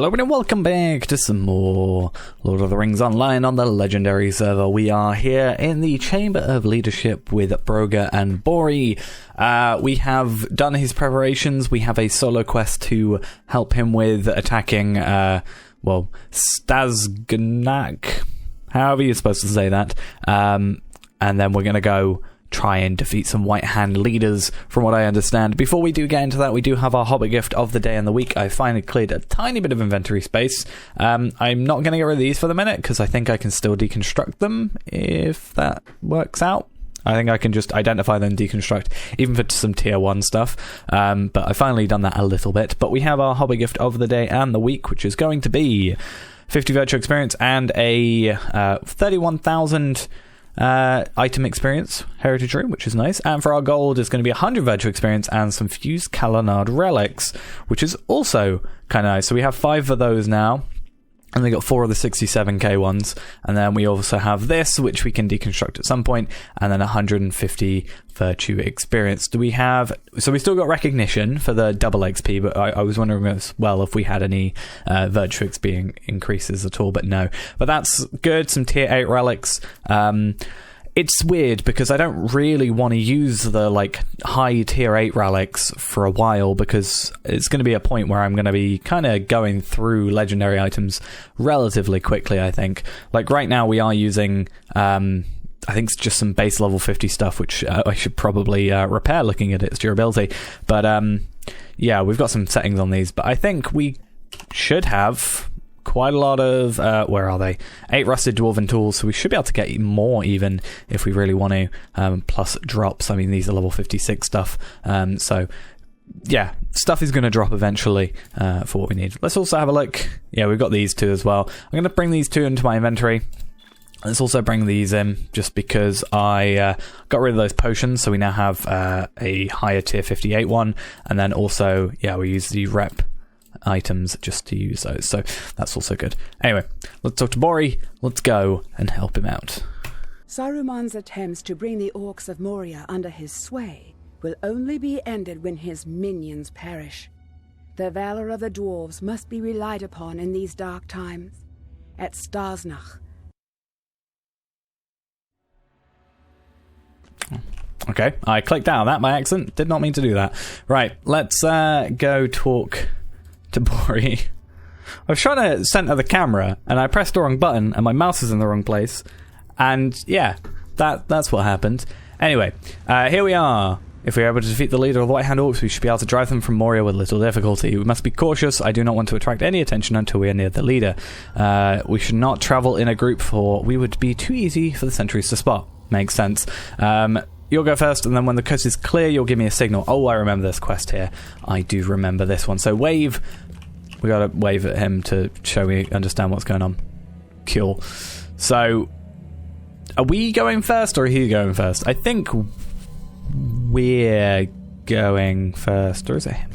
Hello and welcome back to some more Lord of the Rings Online on the Legendary server. We are here in the Chamber of Leadership with Broga and Bori. We have done his preparations. We have a solo quest to help him with attacking, Stazgnak, however you're supposed to say that. And then we're going to go try and defeat some White Hand leaders, from what I understand. Before we do get into that, we do have our Hobbit gift of the day and the week. I finally cleared a tiny bit of inventory space. I'm not going to get rid of these for the minute, because I think I can still deconstruct them, if that works out. I think I can just identify them and deconstruct, even for some tier 1 stuff. But I've finally done that a little bit. But we have our Hobbit gift of the day and the week, which is going to be 50 virtual experience and a 31,000 item experience heritage room, which is nice. And for our gold is going to be 100 virtual experience and some fused Kalanard relics, which is also kind of nice. So we have 5 of those now, and we got 4 of the 67k ones, and then we also have this, which we can deconstruct at some point, and then 150 virtue experience. Do we have... So we still got recognition for the double XP, but I was wondering as well if we had any virtue XP increases at all, but no. But that's good. Some tier 8 relics. It's weird because I don't really want to use the high tier 8 relics for a while, because it's going to be a point where I'm going to be kind of going through legendary items relatively quickly, I think. Like right now we are using I think it's just some base level 50 stuff, which I should probably repair looking at its durability. But yeah, we've got some settings on these, but I think we should have quite a lot of, where are they? 8 rusted dwarven tools, so we should be able to get more even if we really want to, plus drops. I mean, these are level 56 stuff, so yeah, stuff is going to drop eventually for what we need. Let's also have a look. Yeah, we've got these 2 as well. I'm going to bring these 2 into my inventory. Let's also bring these in, just because I got rid of those potions, so we now have a higher tier 58 one, and then also, yeah, we use the rep items just to use those, so that's also good. Anyway, let's talk to Bori. Let's go and help him out. Saruman's attempts to bring the Orcs of Moria under his sway will only be ended when his minions perish. The valor of the dwarves must be relied upon in these dark times. At Staznach. Okay, I clicked out of that by accident. Did not mean to do that. Right, let's go talk to Bori. I was trying to center the camera and I pressed the wrong button and my mouse is in the wrong place, and yeah, that's what happened. Anyway, here we are. If we are able to defeat the leader of the White Hand Orcs, we should be able to drive them from Moria with little difficulty. We must be cautious. I do not want to attract any attention until we are near the leader. We should not travel in a group, for we would be too easy for the sentries to spot. Makes sense. You'll go first, and then when the coast is clear, you'll give me a signal. Oh, I remember this quest here. I do remember this one. So wave. We gotta wave at him to show we understand what's going on. Cool. So, are we going first, or are he going first? I think we're going first, or is it him?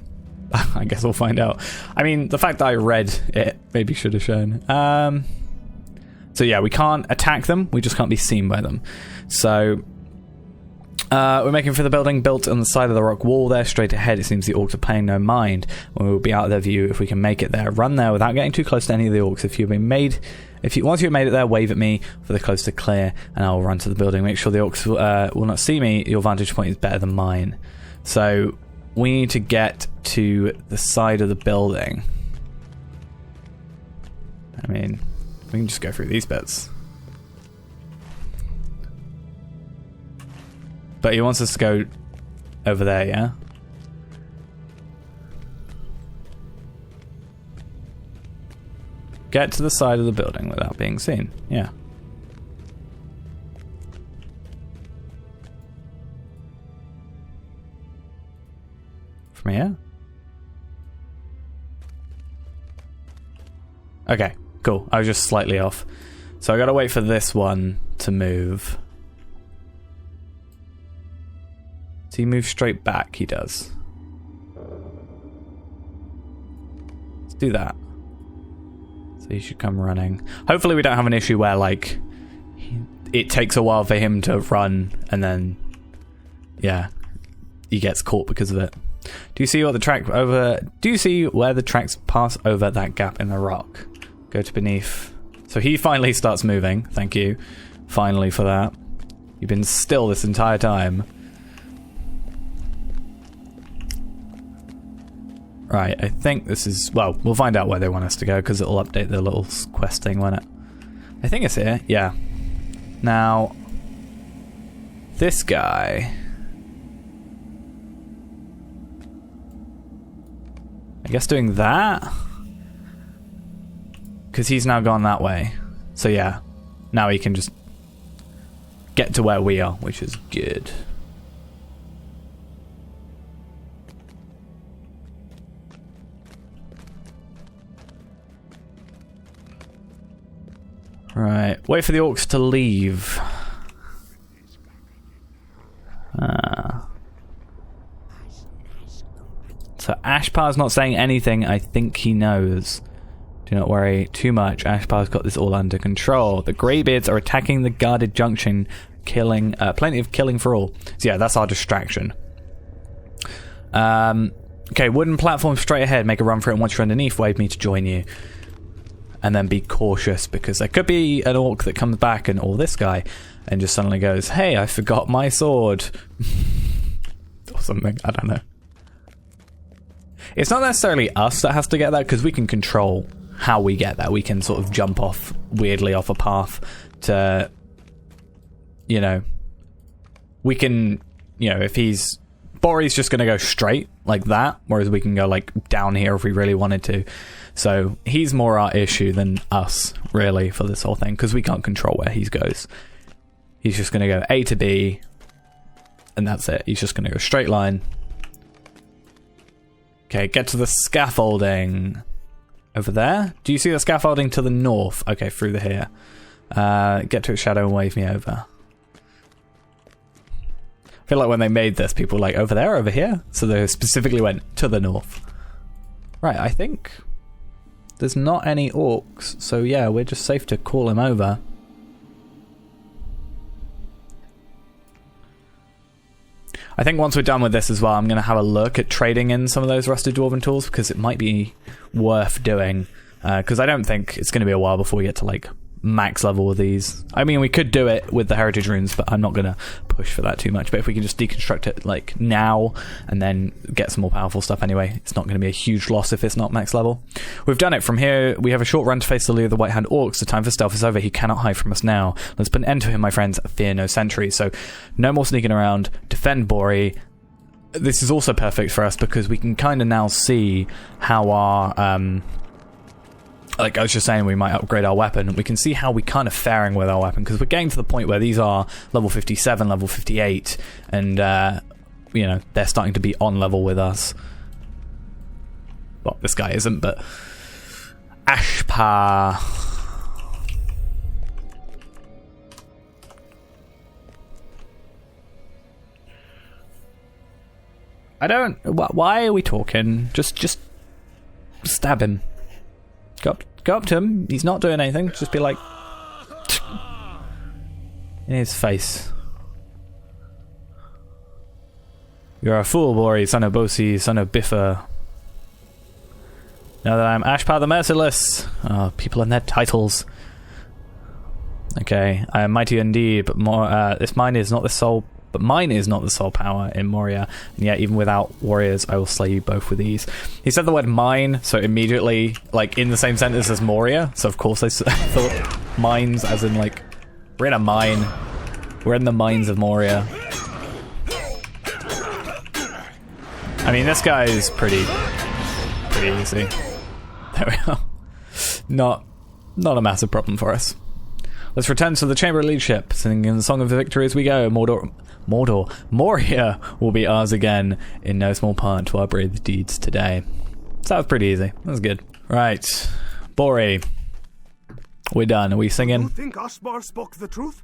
I guess we'll find out. I mean, the fact that I read it maybe should have shown. So yeah, we can't attack them. We just can't be seen by them. So... we're making for the building built on the side of the rock wall there. Straight ahead, it seems the orcs are paying no mind. We will be out of their view if we can make it there. Run there without getting too close to any of the orcs. Once you've made it there, wave at me for the coast to clear, and I will run to the building. Make sure the orcs will not see me. Your vantage point is better than mine. So we need to get to the side of the building. I mean, we can just go through these bits. But he wants us to go over there, yeah? Get to the side of the building without being seen, yeah. From here? Okay, cool. I was just slightly off. So I gotta wait for this one to move. Does he move straight back? He does. Let's do that. So he should come running. Hopefully we don't have an issue where, it takes a while for him to run, and then, yeah, he gets caught because of it. Do you see what the track over? Do you see where the tracks pass over that gap in the rock? Go to beneath. So he finally starts moving. Thank you, finally, for that. You've been still this entire time. Right, I think this is... Well, we'll find out where they want us to go, because it'll update the little quest thing, won't it? I think it's here. Yeah. Now, this guy... I guess doing that? Because he's now gone that way. So yeah, now he can just get to where we are, which is good. Right, wait for the orcs to leave. So Ashpar's not saying anything. I think he knows. Do not worry too much. Ashpar's got this all under control. The Greybeards are attacking the guarded junction, killing plenty of killing for all. So yeah, that's our distraction. Okay, wooden platform straight ahead. Make a run for it, and once you're underneath, wave me to join you. And then be cautious, because there could be an orc that comes back and, or this guy, and just suddenly goes, hey, I forgot my sword. Or something, I don't know. It's not necessarily us that has to get that, because we can control how we get that. We can sort of jump off weirdly off a path to, you know, we can, you know, if he's, Bori's just going to go straight like that, whereas we can go like down here if we really wanted to. So he's more our issue than us, really, for this whole thing, because we can't control where he goes. He's just going to go A to B, and that's it. He's just going to go straight line. Okay, get to the scaffolding. Over there? Do you see the scaffolding to the north? Okay, through the here. Get to its shadow and wave me over. I feel like when they made this, people were like, over there, over here? So they specifically went to the north. Right, I think there's not any orcs, so yeah, we're just safe to call him over. I think once we're done with this as well, I'm going to have a look at trading in some of those rusted dwarven tools, because it might be worth doing. Because I don't think it's going to be a while before we get to like max level with these. I mean, we could do it with the heritage runes, but I'm not going to push for that too much. But if we can just deconstruct it like now and then get some more powerful stuff anyway, it's not going to be a huge loss if it's not max level. We've done it. From here, we have a short run to face the leader of the White Hand Orcs. The time for stealth is over. He cannot hide from us now. Let's put an end to him, my friends. Fear no sentry. So no more sneaking around. Defend Bori. This is also perfect for us because we can kind of now see how our like I was just saying, we might upgrade our weapon, and we can see how we kind of faring with our weapon, because we're getting to the point where these are level 57, level 58, and you know, they're starting to be on level with us. Well, this guy isn't, but Ashpar. I don't. Why are we talking? Just stab him. Go up to him. He's not doing anything. Just be like in his face. You're a fool, Bori, son of Bosi, son of Biffa. Now that I'm Ashpar the Merciless. Oh, people and their titles. Okay, I am mighty indeed, but more. This mine is not the sole. But mine is not the sole power in Moria, and yet even without warriors, I will slay you both with ease. He said the word mine, so immediately, like, in the same sentence as Moria, so of course I thought mines as in, like, we're in a mine. We're in the mines of Moria. I mean, this guy is pretty easy. There we go. Not a massive problem for us. Let's return to the Chamber of Leadership, singing the Song of the Victory as we go. Moria will be ours again, in no small part to our brave deeds today. So that was pretty easy. That was good. Right. Bori. We're done. Are we singing? Do you think Ashpar spoke the truth?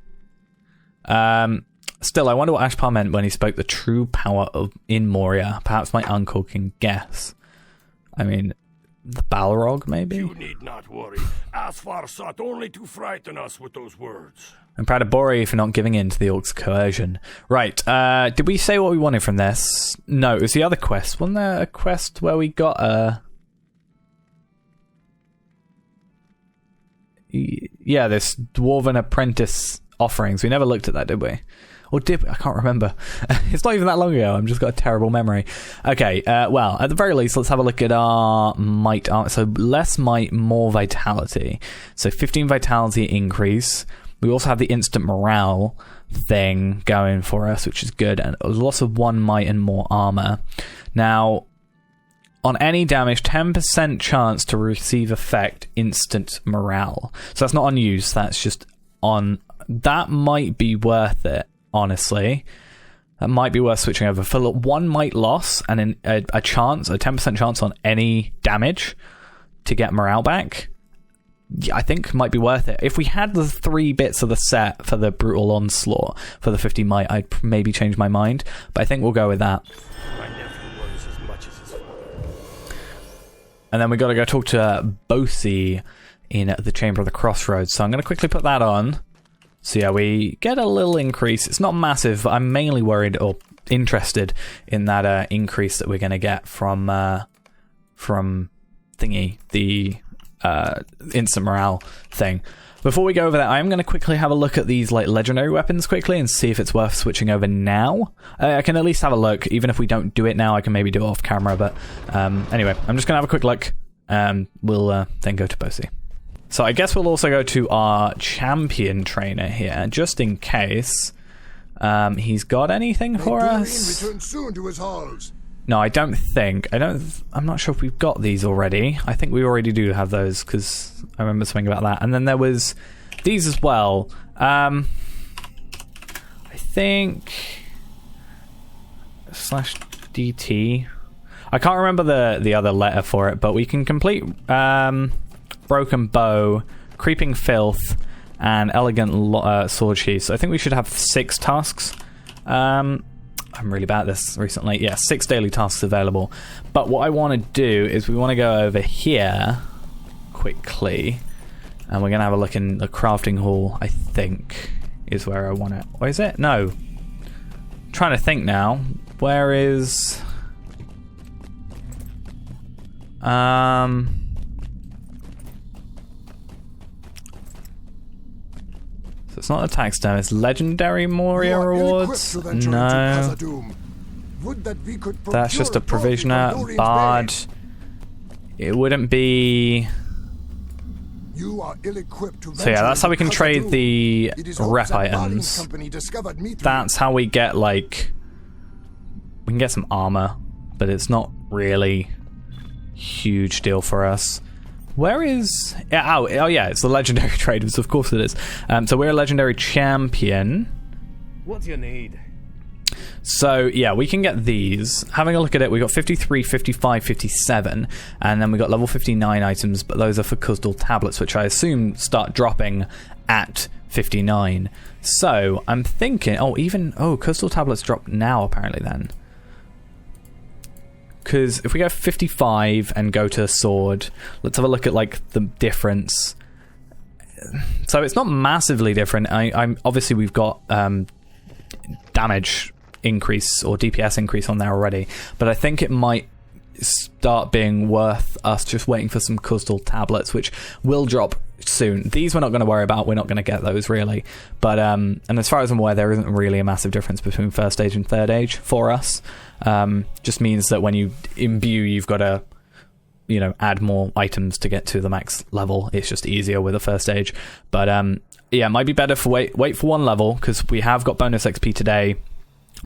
Still, I wonder what Ashpar meant when he spoke the true power in Moria. Perhaps my uncle can guess. I mean, The Balrog, maybe? You need not worry. Ashpar sought only to frighten us with those words. I'm proud of Bori for not giving in to the Orcs' coercion. Right, did we say what we wanted from this? No, it was the other quest. Wasn't there a quest where we got a... Yeah, this Dwarven Apprentice offerings. We never looked at that, did we? Or did we? I can't remember. It's not even that long ago. I've just got a terrible memory. Okay, well, at the very least, let's have a look at our might. So less might, more vitality. So 15 vitality increase. We also have the instant morale thing going for us, which is good. And lots of 1 might and more armor. Now, on any damage, 10% chance to receive effect, instant morale. So that's not on use. That's just on... That might be worth it. Honestly, that might be worth switching over for 1 might loss and a chance, a 10% chance on any damage to get morale back. I think might be worth it. If we had the 3 bits of the set for the brutal onslaught for the 50 might, I'd maybe change my mind, but I think we'll go with that. My nephew worries as much as his father. And then we got to go talk to Bosi in the Chamber of the Crossroads. So I'm going to quickly put that on. So yeah, we get a little increase. It's not massive, but I'm mainly worried or interested in that increase that we're going to get from thingy, the instant morale thing. Before we go over that, I'm going to quickly have a look at these like legendary weapons quickly and see if it's worth switching over now. I can at least have a look. Even if we don't do it now, I can maybe do it off camera. But anyway, I'm just going to have a quick look. We'll then go to Bosi. So I guess we'll also go to our champion trainer here, just in case he's got anything for us. Return soon to his halls. No, I don't think. I'm not sure if we've got these already. I think we already do have those, because I remember something about that. And then there was these as well. I think... /DT. I can't remember the other letter for it, but we can complete... Broken Bow, Creeping Filth, and Elegant Sword Sheath. So I think we should have 6 tasks. I'm really bad at this recently. Yeah, 6 daily tasks available. But what I want to do is we want to go over here quickly. And we're going to have a look in the crafting hall, I think, is where I want it. Or is it? No. I'm trying to think now. Where is... So it's not attack stone, it's legendary Moria rewards. No. That's just a provisioner. Bard. It wouldn't be... So yeah, that's how we can trade the rep items. That's how we get, like... We can get some armor, but it's not really huge deal for us. Where is... Oh yeah, it's the legendary traders, of course it is. So we're a legendary champion. What do you need? So yeah, we can get these. Having a look at it, we got 53, 55, 57, and then we got level 59 items, but those are for Kuzdal tablets, which I assume start dropping at 59. So I'm thinking... Kuzdal tablets drop now, apparently, then. Because if we go 55 and go to sword, let's have a look at like the difference. So it's not massively different. I'm obviously we've got damage increase or DPS increase on there already, but I think it might start being worth us just waiting for some Kuzdal tablets, which will drop soon. These we're not going to worry about. We're not going to get those really. But and as far as I'm aware, there isn't really a massive difference between first age and third age for us. Just means that when you imbue, you've got to, add more items to get to the max level. It's just easier with a first age. But yeah, it might be better for wait for 1 level, because we have got bonus XP today,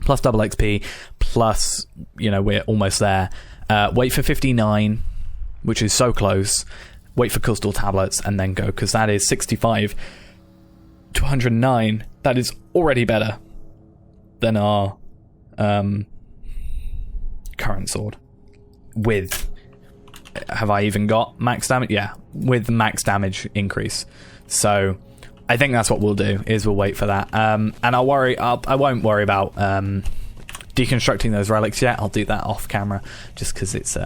plus double XP, plus we're almost there. Wait for 59, which is so close. Wait for Kuzdal tablets and then go, because that is 65 to 109. That is already better than our current sword. Have I even got max damage? Yeah, with max damage increase. So I think that's what we'll do, is we'll wait for that. And I won't worry about deconstructing those relics yet. I'll do that off camera, just because it's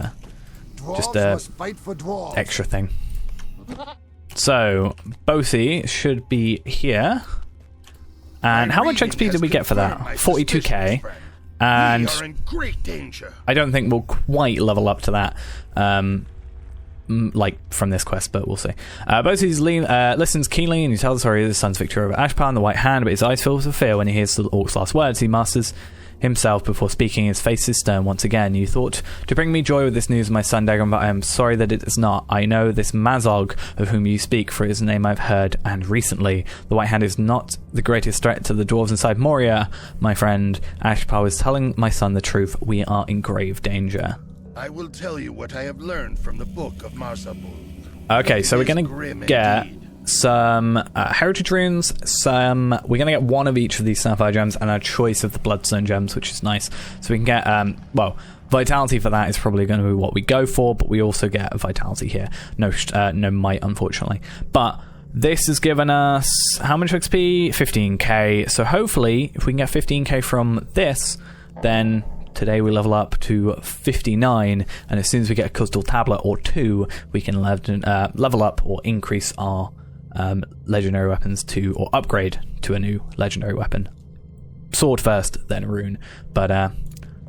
just a extra thing. So, Bothi should be here. And how much XP did we get for that? 42k. And I don't think we'll quite level up to that, like from this quest, but we'll see. Bothi listens keenly and he tells the story of his son's victory over Ashpar and the White Hand, but his eyes fill with fear when he hears the Orc's last words. He masters himself before speaking. His face is stern once again. You thought to bring me joy with this news, my son Degron, but I am sorry that it is not. I know this Mazog of whom you speak, for his name I've heard, and recently. The White Hand is not the greatest threat to the dwarves inside Moria, my friend. Ashpar is telling my son the truth. We are in grave danger. I will tell you what I have learned from the book of Marsabul. Okay, so we're gonna get some heritage runes, we're going to get one of each of these sapphire gems and a choice of the bloodstone gems, which is nice. So we can get, well, vitality for that is probably going to be what we go for, but we also get a vitality here. No might, unfortunately. But this has given us, how much XP? 15k. So hopefully, if we can get 15k from this, then today we level up to 59, and as soon as we get a crystal tablet or two, we can level up or increase our legendary weapons or upgrade to a new legendary weapon. Sword first, then rune. But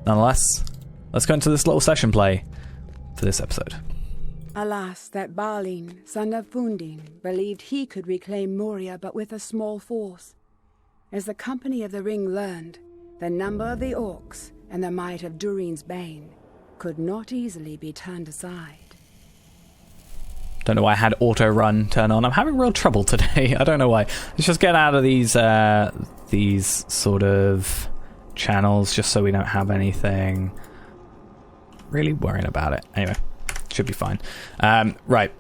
nonetheless, let's go into this little session play for this episode. Alas, that Balin, son of Fundin, believed he could reclaim Moria but with a small force. As the Company of the Ring learned, the number of the Orcs and the might of Durin's Bane could not easily be turned aside. Don't know why I had auto run turn on. I'm having real trouble today. I don't know why. Let's just get out of these sort of channels just so we don't have anything really worrying about it. Anyway, should be fine. Right.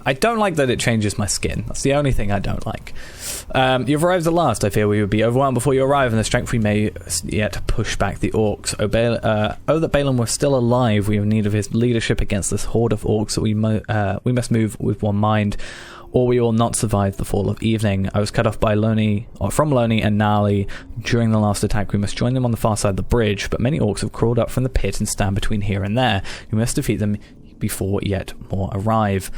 I don't like that it changes my skin. That's the only thing I don't like. You've arrived at last. I fear we would be overwhelmed before you arrive, and the strength we may yet push back the Orcs. That Balin was still alive. We have need of his leadership against this horde of Orcs. So we must move with one mind, or we will not survive the fall of evening. I was cut off by from Loni and Nali during the last attack. We must join them on the far side of the bridge, but many Orcs have crawled up from the pit and stand between here and there. We must defeat them before yet more arrive.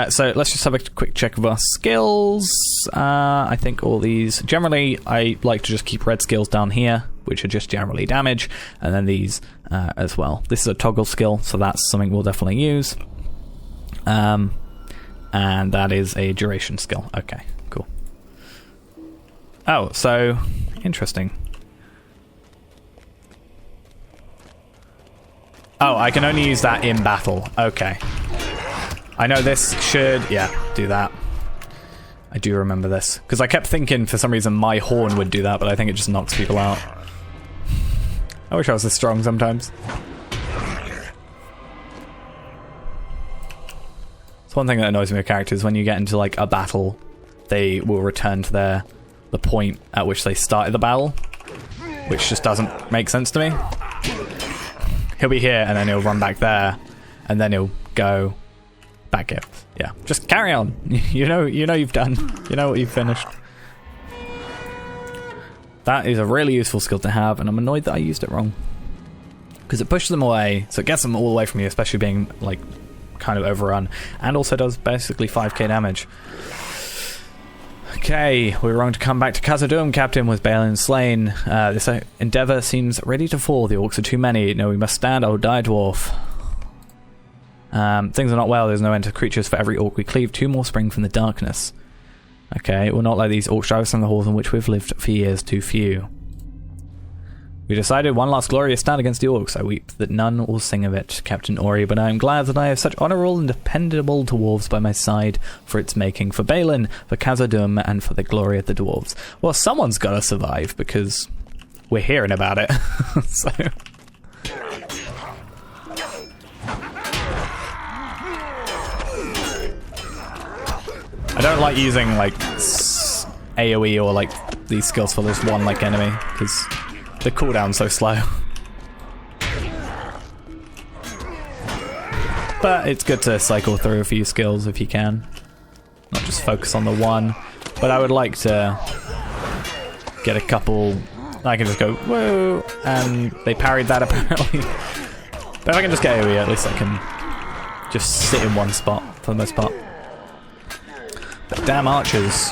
So let's just have a quick check of our skills. I think all these, generally I like to just keep red skills down here, which are just generally damage, and then these as well. This is a toggle skill, so that's something we'll definitely use. And that is a duration skill. Okay, cool. Oh, so interesting. Oh, I can only use that in battle. Okay. I know this should, yeah, do that. I do remember this. Because I kept thinking for some reason my horn would do that, but I think it just knocks people out. I wish I was this strong sometimes. It's one thing that annoys me with characters. When you get into like a battle, they will return to the point at which they started the battle. Which just doesn't make sense to me. He'll be here and then he'll run back there. And then he'll go back here. Yeah, just carry on. You know you've done. You know what you've finished. That is a really useful skill to have, and I'm annoyed that I used it wrong. Because it pushes them away, so it gets them all away from you, especially being like kind of overrun, and also does basically 5k damage. Okay, we were wrong to come back to Khazad-dûm, Captain, with Balin slain. This endeavour seems ready to fall. The Orcs are too many. No, we must stand or die, dwarf. Things are not well. There's no end to creatures for every Orc we cleave. 2 more spring from the darkness. Okay, we'll not let these Orcs drive us from the halls in which we've lived for years. Too few. We decided one last glorious stand against the Orcs. I weep that none will sing of it, Captain Ori, but I am glad that I have such honourable and dependable dwarves by my side for its making, for Balin, for Khazad-dûm, and for the glory of the dwarves. Well, someone's got to survive, because we're hearing about it. So... I don't like using like AoE or like these skills for this one like enemy because the cooldown's so slow. But it's good to cycle through a few skills if you can, not just focus on the one. But I would like to get a couple I can just go, whoa, and they parried that apparently. But if I can just get AoE, at least I can just sit in one spot for the most part. But damn archers.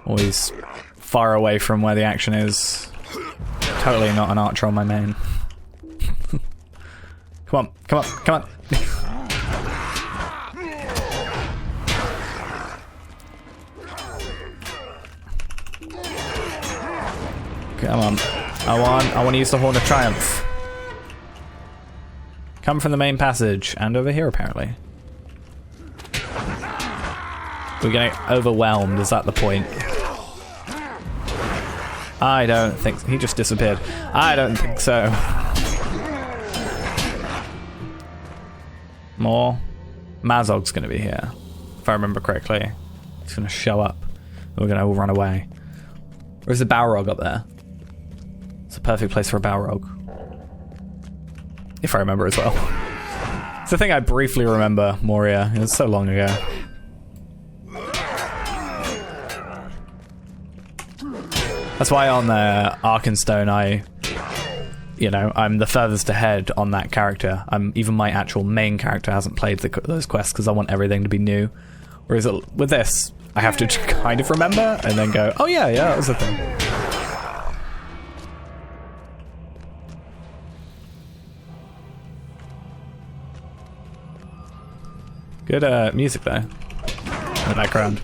Always far away from where the action is. Totally not an archer on my main. Come on, come on, come on. Come on. I want to use the Horn of Triumph. Come from the main passage and over here apparently. We're getting overwhelmed, is that the point? I don't think he just disappeared. I don't think so. More. Mazog's gonna be here. If I remember correctly. He's gonna show up. We're gonna all run away. Where's the Balrog up there? It's a perfect place for a Balrog. If I remember as well. It's the thing I briefly remember, Moria. It was so long ago. That's why on Arkenstone I'm the furthest ahead on that character. Even my actual main character hasn't played those quests because I want everything to be new. Whereas with this, I have to kind of remember and then go, oh yeah, that was the thing. Good music though, in the background.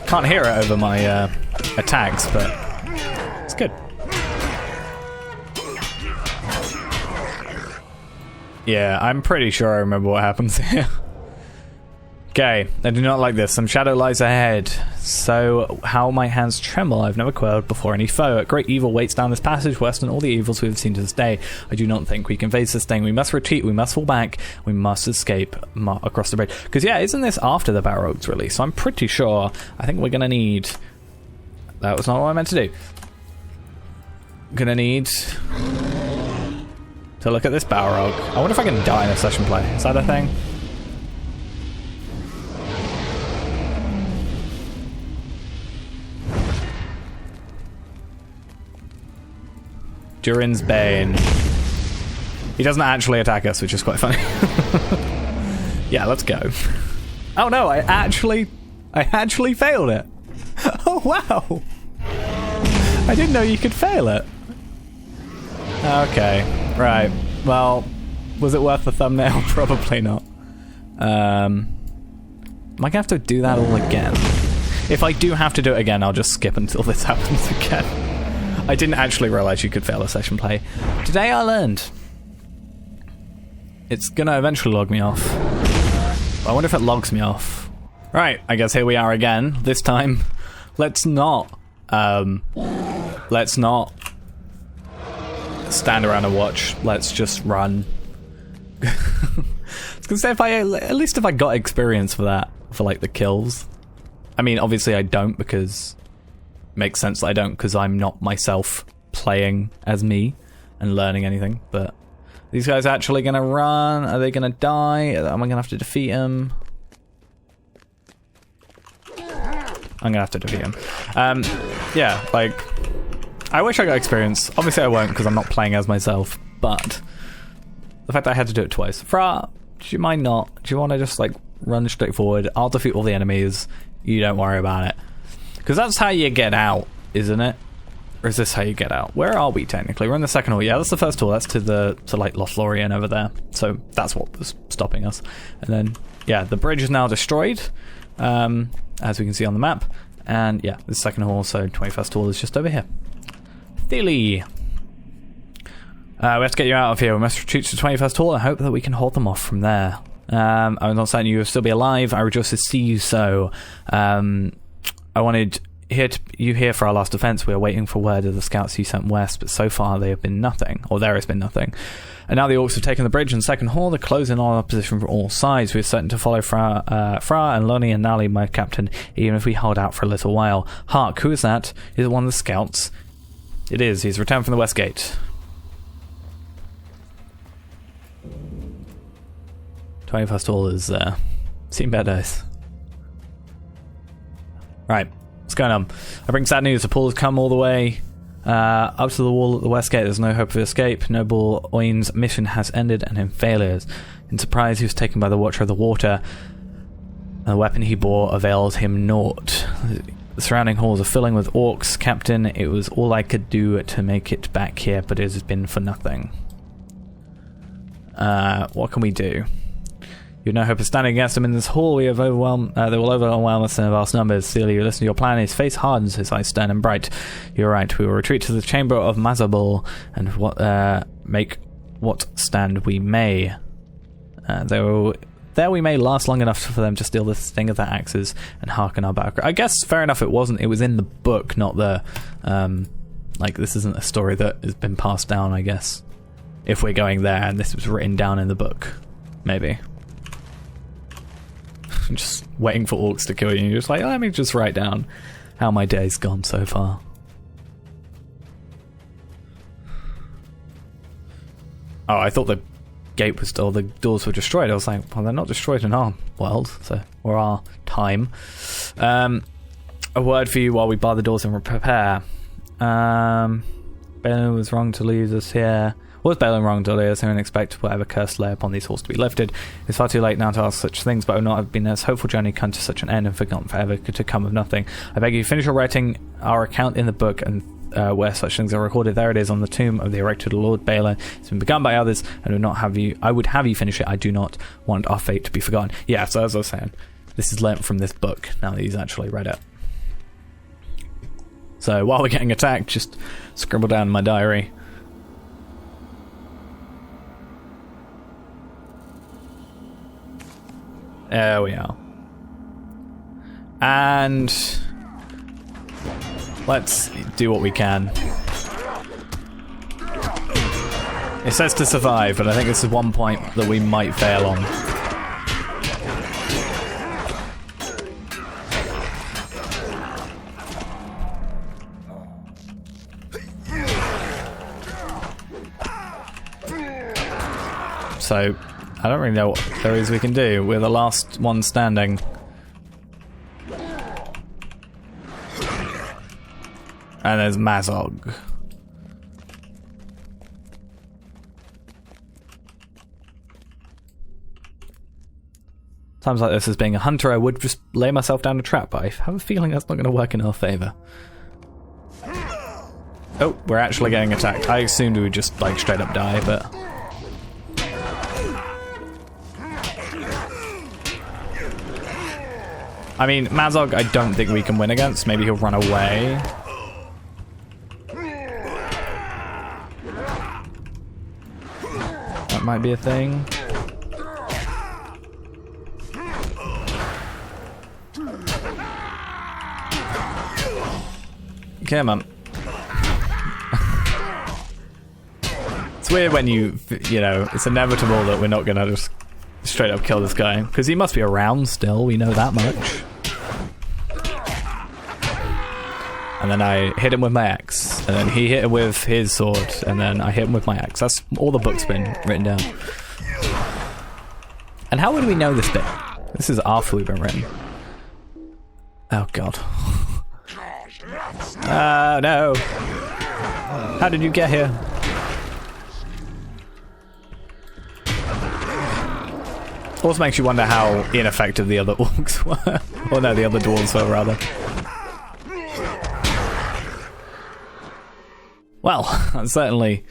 Can't hear it over my attacks, but it's good. Yeah, I'm pretty sure I remember what happens here. Okay, I do not like this. Some shadow lies ahead. So how my hands tremble. I've never quailed before any foe. A great evil waits down this passage, worse than all the evils we have seen to this day. I do not think we can face this thing. We must retreat. We must fall back. We must escape across the bridge. Because yeah, isn't this after the Balrog's release? So I'm pretty sure. I think we're gonna need. That was not what I meant to do. Gonna need to look at this Balrog. I wonder if I can die in a session play. Is that a thing? Durin's Bane. He doesn't actually attack us, which is quite funny. Yeah, let's go. Oh no, I actually failed it. Oh wow. I didn't know you could fail it. Okay, right. Well, was it worth the thumbnail? Probably not. Am I gonna have to do that all again? If I do have to do it again, I'll just skip until this happens again. I didn't actually realize you could fail a session play. Today I learned. It's gonna eventually log me off. I wonder if it logs me off. Right, I guess here we are again. This time, let's not stand around and watch. Let's just run. I was gonna say at least if I got experience for that, for like the kills. I mean, obviously I don't because it makes sense that I don't because I'm not myself playing as me and learning anything. But these guys actually gonna run? Are they gonna die? Am I gonna have to defeat them? I'm gonna have to defeat him. Yeah, like, I wish I got experience. Obviously I won't because I'm not playing as myself, but the fact that I had to do it twice. Fra, do you mind not? Do you want to just, like, run straight forward? I'll defeat all the enemies. You don't worry about it. Because that's how you get out, isn't it? Or is this how you get out? Where are we, technically? We're in the second hall. Yeah, that's the first hall. That's to like, Lothlorien over there. So that's what was stopping us. And then, yeah, the bridge is now destroyed. As we can see on the map. And yeah, the second hall, so 21st hall is just over here. Thilly! We have to get you out of here. We must retreat to the 21st hall and hope that we can hold them off from there. I was not certain you would still be alive. I rejoice to see you so. I wanted you here for our last defense. We are waiting for word of the scouts you sent west, but so far they have been nothing, or there has been nothing. And now the Orcs have taken the bridge and second hall. They're closing on our position from all sides. We are certain to follow Fra and Loni and Nali, my captain, even if we hold out for a little while. Hark, who is that? Is it one of the scouts? It is. He's returned from the west gate. 21st hall is seen better days. Right, let's What's going on? I bring sad news. The pool has come all the way up to the wall at the west gate. There's no hope of escape. Noble Oin's mission has ended and in failures. In surprise, he was taken by the Watcher of the Water. The weapon he bore availed him naught. The surrounding halls are filling with orcs. Captain, it was all I could do to make it back here, but it has been for nothing. What can we do? You have no hope of standing against them in this hall. We have they will overwhelm us in vast numbers. Celia, you listen to your plan. His face hardens, his eyes stern and bright. You're right. We will retreat to the chamber of Mazabul and make what stand we may. There we may last long enough for them to steal the thing of their axes and hearken our battle cry. I guess fair enough. It wasn't. It was in the book, not the this isn't a story that has been passed down. I guess if we're going there and this was written down in the book, maybe. Just waiting for orcs to kill you. You're just like, let me just write down how my day's gone so far. Oh, I thought the gate was still, the doors were destroyed. I was like, well, they're not destroyed in our world, or our time. A word for you while we bar the doors and prepare. Balin was wrong to leave us here. Was Balin wrong to leave us here and expect whatever curse lay upon these halls to be lifted? It's far too late now to ask such things, but I would not have been this hopeful journey come to such an end and forgotten forever to come of nothing. I beg you, finish your writing our account in the book and where such things are recorded. There it is on the tomb of the erected Lord Balin. It's been begun by others, and I would have you finish it. I do not want our fate to be forgotten. Yeah, so as I was saying, this is learnt from this book now that he's actually read it. So while we're getting attacked, just scribble down in my diary. There we are. And let's do what we can. It says to survive, but I think this is one point that we might fail on. So I don't really know what there is we can do. We're the last one standing. And there's Mazog. Times like this, as being a hunter, I would just lay myself down a trap, but I have a feeling that's not going to work in our favour. Oh, we're actually getting attacked. I assumed we would just, straight up die, but... I mean, Mazog I don't think we can win against. Maybe he'll run away. That might be a thing. Come on. It's weird when you know, it's inevitable that we're not going to just straight up kill this guy, because he must be around still, we know that much. And then I hit him with my axe, and then he hit him with his sword, and then I hit him with my axe. That's all the book's been written down. And how would we know this bit? This is after we've been written. Oh god. No. How did you get here? Also makes you wonder how ineffective the other orcs were. Or no, the other dwarves were, rather. Well, that certainly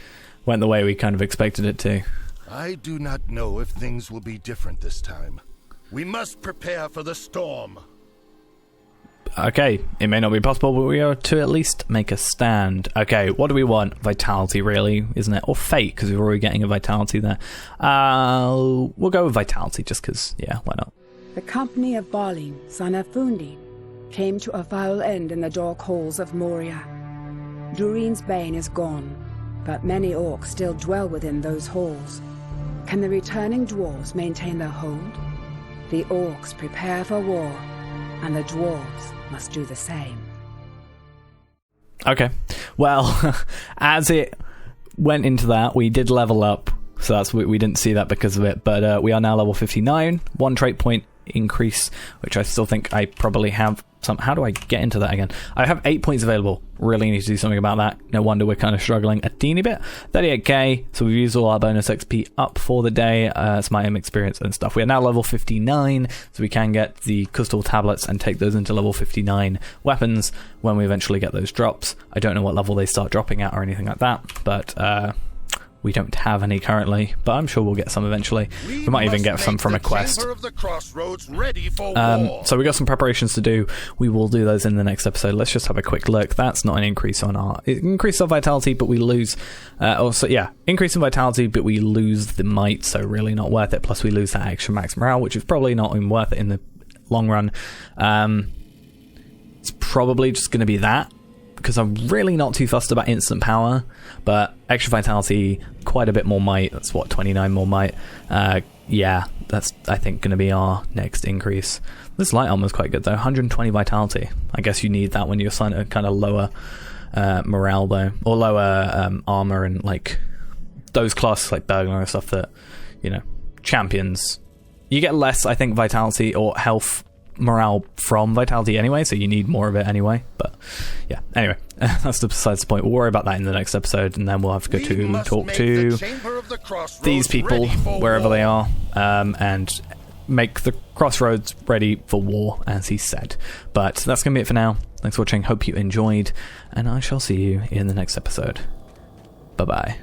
went the way we kind of expected it to. I do not know if things will be different this time. We must prepare for the storm. Okay, it may not be possible, but we are to at least make a stand. Okay, what do we want? Vitality, really, isn't it? Or fate, because we're already getting a vitality there. We'll go with vitality, just because, yeah, why not? The company of Balin, son of Fundin, came to a foul end in the dark halls of Moria. Durin's bane is gone, but many orcs still dwell within those halls. Can the returning dwarves maintain their hold? The orcs prepare for war, and the dwarves must do the same. Okay. Well, as it went into that, we did level up, so we didn't see that because of it, but we are now level 59, one trait point increase, which I still think I probably have some. How do I get into that again? I have 8 points available. Really need to do something about that. No wonder we're kind of struggling a teeny bit. 38k, so we've used all our bonus XP up for the day. It's my aim experience and stuff. We are now level 59, so we can get the crystal tablets and take those into level 59 weapons when we eventually get those drops. I don't know what level they start dropping at or anything like that, but we don't have any currently, but I'm sure we'll get some eventually. We might even get some from a quest. Chamber of the Crossroads ready for war. So we got some preparations to do. We will do those in the next episode. Let's just have a quick look. That's not an increase on our... It increases our vitality, but we lose... increase in vitality, but we lose the might, so really not worth it. Plus we lose that extra max morale, which is probably not even worth it in the long run. It's probably just going to be that, because I'm really not too fussed about instant power, but extra vitality, quite a bit more might. That's what, 29 more might. Yeah, that's, I think, going to be our next increase. This light armor is quite good though, 120 vitality. I guess you need that when you're assigned a kind of lower morale though, or lower armor, and like those classes like burglar and stuff that, you know, champions, you get less, I think, vitality or health morale from vitality anyway, so you need more of it anyway. But yeah, anyway, that's besides the point. We'll worry about that in the next episode, and then we'll have to go to talk to these people wherever they are, and make the crossroads ready for war, as he said. But that's gonna be it for now. Thanks for watching, hope you enjoyed, and I shall see you in the next episode. Bye bye.